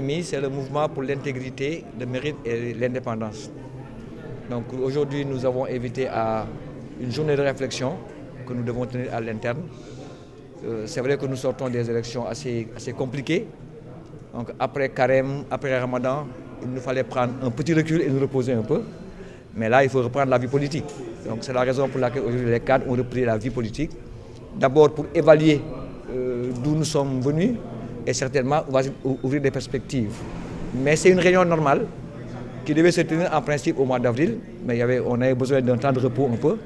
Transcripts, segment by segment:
MIMI, c'est le mouvement pour l'intégrité, le mérite et l'indépendance. Donc aujourd'hui, nous avons invité à une journée de réflexion que nous devons tenir à l'interne. C'est vrai que nous sortons des élections assez compliquées. Donc après Carême, après Ramadan, il nous fallait prendre un petit recul et nous reposer un peu. Mais là, il faut reprendre la vie politique. Donc c'est la raison pour laquelle aujourd'hui les cadres ont repris la vie politique. D'abord pour évaluer d'où nous sommes venus et certainement on va ouvrir des perspectives. Mais c'est une réunion normale qui devait se tenir en principe au mois d'avril, mais on avait besoin d'un temps de repos un peu.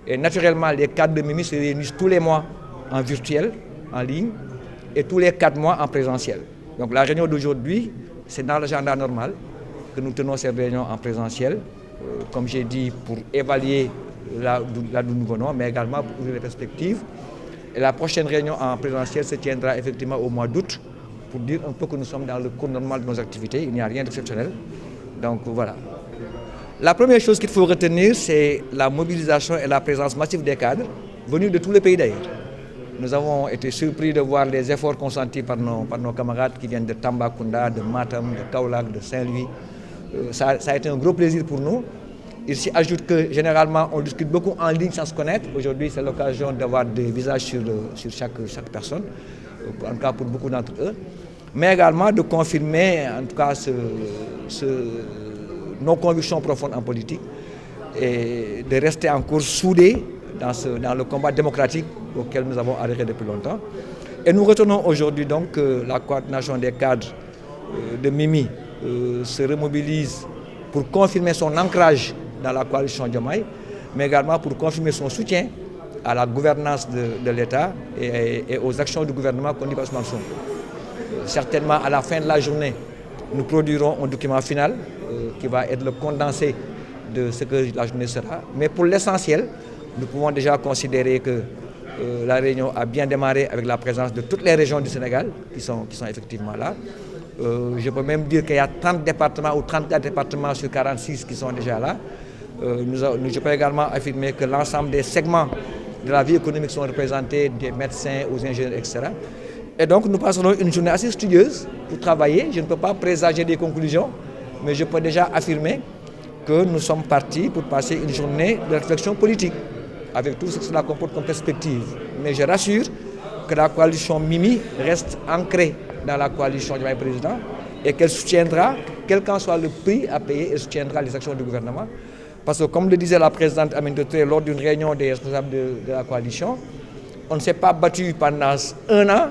Et naturellement, les cadres de MIMI se réunissent tous les mois en virtuel, en ligne, et tous les 4 mois en présentiel. Donc la réunion d'aujourd'hui, c'est dans l'agenda normal que nous tenons cette réunion en présentiel, comme j'ai dit, pour évaluer là d'où nous venons, mais également pour ouvrir les perspectives. Et la prochaine réunion en présentiel se tiendra effectivement au mois d'août, pour dire un peu que nous sommes dans le cours normal de nos activités, il n'y a rien d'exceptionnel. Donc voilà. La première chose qu'il faut retenir, c'est la mobilisation et la présence massive des cadres, venus de tous les pays d'ailleurs. Nous avons été surpris de voir les efforts consentis par nos camarades qui viennent de Tambacounda, de Matam, de Kaolack, de Saint-Louis. Ça a été un gros plaisir pour nous. Il s'y ajoute que généralement on discute beaucoup en ligne sans se connaître. Aujourd'hui, c'est l'occasion d'avoir des visages sur chaque personne, en tout cas pour beaucoup d'entre eux. Mais également de confirmer en tout cas nos convictions profondes en politique et de rester encore soudés dans le combat démocratique auquel nous avons adhéré depuis longtemps. Et nous retenons aujourd'hui donc que la coordination des cadres de MIMI se remobilise pour confirmer son ancrage dans la coalition Diomaye, mais également pour confirmer son soutien à la gouvernance de l'État et aux actions du gouvernement conduites par Ousmane Sonko. Certainement, à la fin de la journée, nous produirons un document final qui va être le condensé de ce que la journée sera. Mais pour l'essentiel, nous pouvons déjà considérer que la réunion a bien démarré avec la présence de toutes les régions du Sénégal qui sont effectivement là. Je peux même dire qu'il y a 30 départements ou 34 départements sur 46 qui sont déjà là. Je peux également affirmer que l'ensemble des segments de la vie économique sont représentés, des médecins aux ingénieurs, etc. Et donc nous passerons une journée assez studieuse pour travailler. Je ne peux pas présager des conclusions, mais je peux déjà affirmer que nous sommes partis pour passer une journée de réflexion politique, avec tout ce que cela comporte comme perspective. Mais je rassure que la coalition MIMI reste ancrée dans la coalition du président et qu'elle soutiendra, quel qu'en soit le prix à payer, elle soutiendra les actions du gouvernement. Parce que comme le disait la présidente Aminata Touré lors d'une réunion des responsables de la coalition, on ne s'est pas battu pendant 1 an,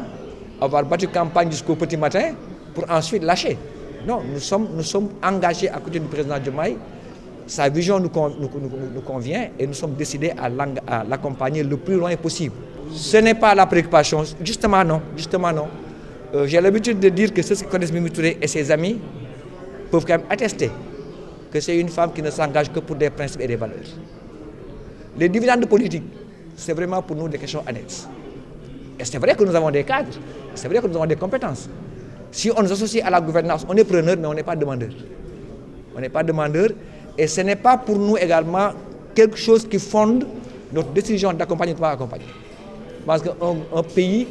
avoir battu campagne jusqu'au petit matin pour ensuite lâcher. Non, nous sommes engagés à côté du président Diomaye. Sa vision nous convient et nous sommes décidés à l'accompagner le plus loin possible. Ce n'est pas la préoccupation, justement non. J'ai l'habitude de dire que ceux qui connaissent Mimi Touré et ses amis peuvent quand même attester que c'est une femme qui ne s'engage que pour des principes et des valeurs. Les dividendes politiques, c'est vraiment pour nous des questions annexes. Et c'est vrai que nous avons des cadres, c'est vrai que nous avons des compétences. Si on nous associe à la gouvernance, on est preneur, mais on n'est pas demandeur. On n'est pas demandeur. Et ce n'est pas pour nous également quelque chose qui fonde notre décision d'accompagner ou de ne pas accompagner. Parce qu'un pays,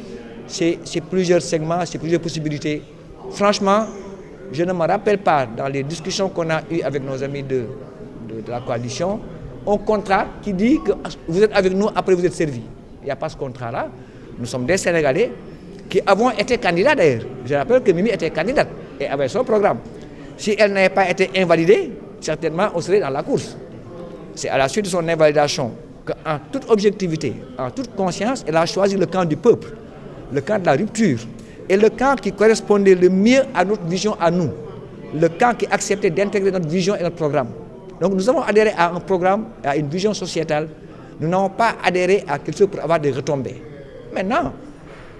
c'est plusieurs segments, c'est plusieurs possibilités. Franchement, je ne me rappelle pas, dans les discussions qu'on a eues avec nos amis de la coalition, un contrat qui dit que vous êtes avec nous, après vous êtes servi. Il n'y a pas ce contrat-là. Nous sommes des Sénégalais qui avons été candidats d'ailleurs. Je rappelle que Mimi était candidate et avait son programme. Si elle n'avait pas été invalidée, certainement on serait dans la course. C'est à la suite de son invalidation qu'en toute objectivité, en toute conscience, elle a choisi le camp du peuple, le camp de la rupture, et le camp qui correspondait le mieux à notre vision à nous, le camp qui acceptait d'intégrer notre vision et notre programme. Donc nous avons adhéré à un programme, à une vision sociétale. Nous n'avons pas adhéré à quelque chose pour avoir des retombées. Maintenant,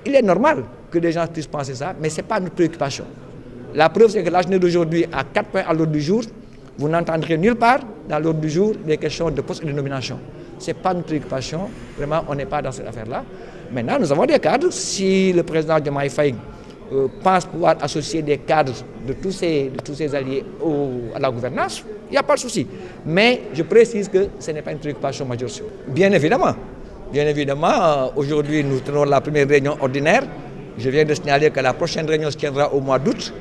il est normal que les gens puissent penser ça, mais ce n'est pas notre préoccupation. La preuve, c'est que la journée d'aujourd'hui, à 4 points à l'ordre du jour, vous n'entendrez nulle part dans l'ordre du jour des questions de poste et de nomination. Ce n'est pas notre préoccupation. Vraiment, on n'est pas dans cette affaire-là. Maintenant, nous avons des cadres. Si le président Diomaye Faye pense pouvoir associer des cadres de tous ses alliés à la gouvernance, il n'y a pas de souci. Mais je précise que ce n'est pas une préoccupation majeure. Bien évidemment, aujourd'hui, nous tenons la première réunion ordinaire. Je viens de signaler que la prochaine réunion se tiendra au mois d'août.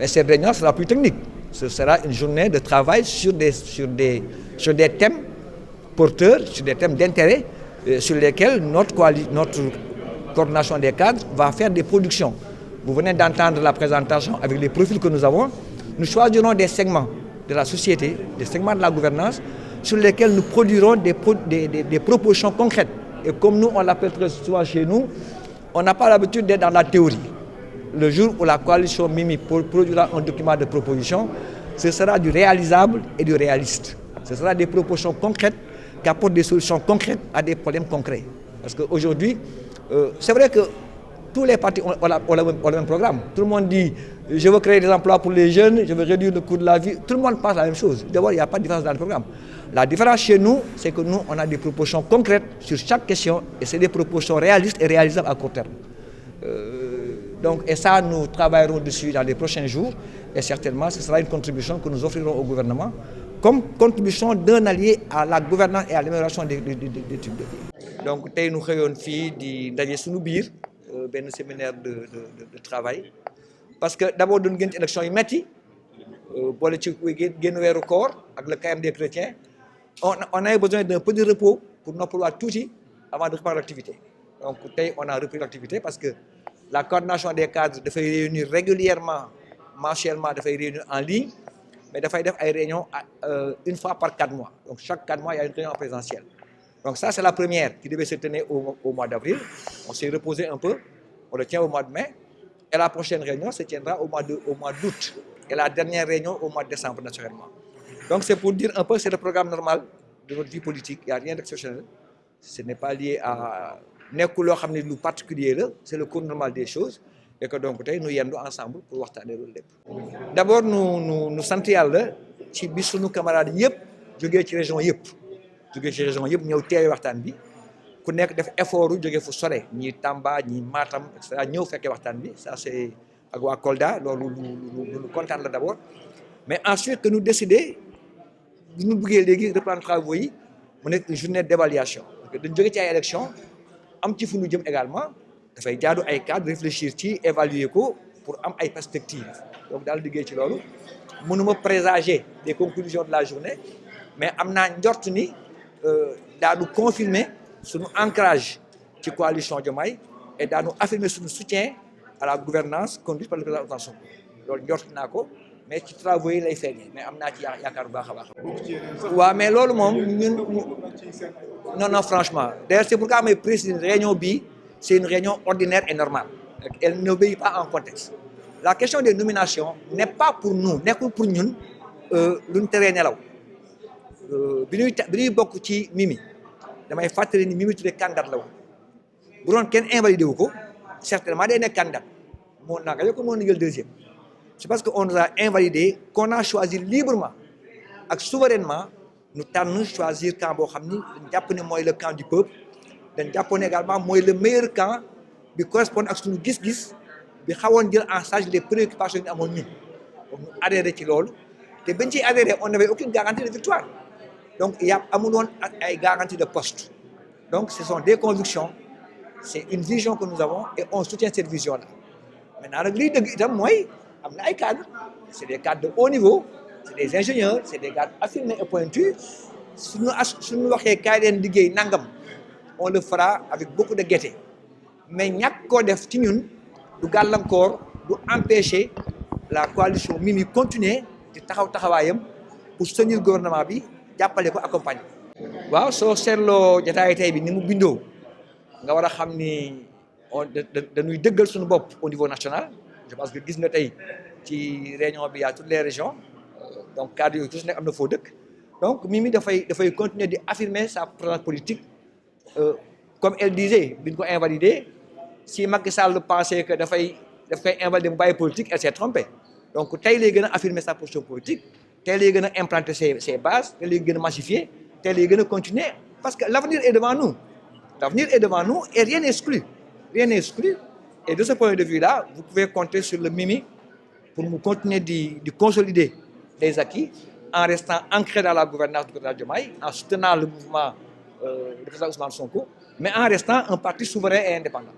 Et cette réunion sera plus technique. Ce sera une journée de travail sur des thèmes porteurs, sur des thèmes d'intérêt, sur lesquels notre coordination des cadres va faire des productions. Vous venez d'entendre la présentation avec les profils que nous avons. Nous choisirons des segments de la société, des segments de la gouvernance, sur lesquels nous produirons des propositions concrètes. Et comme nous, on l'appelle très souvent chez nous, on n'a pas l'habitude d'être dans la théorie. Le jour où la coalition Mimi produira un document de proposition, ce sera du réalisable et du réaliste. Ce sera des propositions concrètes qui apportent des solutions concrètes à des problèmes concrets. Parce qu'aujourd'hui, c'est vrai que tous les partis ont le même programme. Tout le monde dit « je veux créer des emplois pour les jeunes, je veux réduire le coût de la vie ». Tout le monde pense la même chose. D'abord, il n'y a pas de différence dans le programme. La différence chez nous, c'est que nous, on a des propositions concrètes sur chaque question et c'est des propositions réalistes et réalisables à court terme. Et ça, nous travaillerons dessus dans les prochains jours et certainement, ce sera une contribution que nous offrirons au gouvernement comme contribution d'un allié à la gouvernance et à l'amélioration des types de vie. Donc, nous avons fait un séminaire de travail parce que d'abord, nous avons une élection immédiate, pour le corps avec le KM des chrétiens. On a besoin d'un peu de repos pour nous pouvoir tout avant de reprendre l'activité. Donc, on a repris l'activité parce que la coordination des cadres doit réunir régulièrement, mensuellement, doit réunir en ligne, mais doit faire des réunions une fois par 4 mois. Donc, chaque 4 mois, il y a une réunion présentielle. Donc, ça, c'est la première qui devait se tenir au mois d'avril. On s'est reposé un peu, on le tient au mois de mai. Et la prochaine réunion se tiendra au mois d'août. Et la dernière réunion au mois de décembre, naturellement. Donc, c'est pour dire un peu, c'est le programme normal de notre vie politique. Il n'y a rien d'exceptionnel. Ce n'est pas lié à lu particulier, c'est le cours normal des choses. Et que donc, nous y allons ensemble pour voir les rôles. D'abord, nous sentons yàlla ci bi sunu camarades yëpp jógee ci région yëpp. Jógee ci région yëpp ñëw teewe waxtaan bi ku nekk def effort jógee fu sore ñi Tamba ñi Matam et cetera ñëw fekkee waxtaan bi ça c'est ak waa Kolda loolu lu kontaan la d'abord. Mais ensuite que nous décider nous bëggee léegi reprendre travaux yi mu nekk une journée d'évaluation. Parce que dañu jógee ci ay élections am ci fu ñu jëm également dafay jaadu ay cadres réfléchir ci évaluer ko pour am ay perspectives. Donc daal liggéey ci loolu mënuma présager des conclusions de la journée mais am naa njort ni daanu confirmer suñu ancrage ci coalition Diomaye et daanu affirmer suñu soutien à la gouvernance conduite par le président Ousmane Sonko loolu njort naa ko mais ci travaux yi lay feeñee mais am naa ci yaakaar bu baax a baax. waaw mais loolu moom ñun non franchement d'ailleurs c'est pourquoi may préciser réunion bi c'est une réunion ordinaire et normale elle n'obéit pas en contexte. La question des nominations n'est pas pour nous nekkul pour ñun lu ñu teree nelaw bi ñuy bokk ci Mimi damay fàttali ni Mimi Touré candidat la woon bu doon kenn invalidé wu ko certainement day nekk candidat moo naka ko moo jël deuxième. C'est parce qu'on nous a invalidé qu'on a choisi librement et souverainement nous tànn choisir camp boo xam ni dañ jàpp ne mooy le camp du peuple dañ jàpp ne également mooy le meilleur camp bi correspond ak suñu gis-gis bi xawoon jël en charge les préoccupations yi amoon ñun donc ñu adhéré ci loolu te bañ ciy adhéré on n'avait aucune garantie de victoire donc il y a amul woon ay garantie de poste donc ce sont des convictions c'est une vision que nous avons et on soutient cette vision là maintenant nag liy dëgg itam mooy am na ay cadres c'est des cadres de haut niveau c'est des ingénieurs c'est des cadres affirmés et pointus suñu waxee kaay leen liggéey nangam on le fera avec beaucoup de gaieté mais ñàkk koo def ci ñun du gàllankoor du empêcher la coalition Mimi continuer di taxawaayam pour soutenir gouvernement bi jàppale ko accompagner. waaw soo seetloo jotaay tey bi ni mu bindoo nga war a xam ni dañuy dëggal suñu bopp au niveau national. Je pense que gis nga tey ci réunion bi y a toutes les régions donc cadre yooyu tous nekk am na foo dëkk donc Mimi dafay continuer di affirmer sa présence politique comme elle disait bi ñu ko invalidé si Macky Sall pensait que daf koy invalider mu bàyyi politique elle s'est trompée donc tey lay gën a affirmer sa position politique tey lay gën a implanter ses bases tey lay gën a massifier tey lay gën a continuer parce que l'avenir est devant nous et rien n'est exclu et de ce point de vue-là, vous pouvez compter sur le Mimi pour nous continuer de consolider les acquis en restant ancré dans la gouvernance du président Diomaye, en soutenant le mouvement du président Ousmane Sonko, mais en restant un parti souverain et indépendant.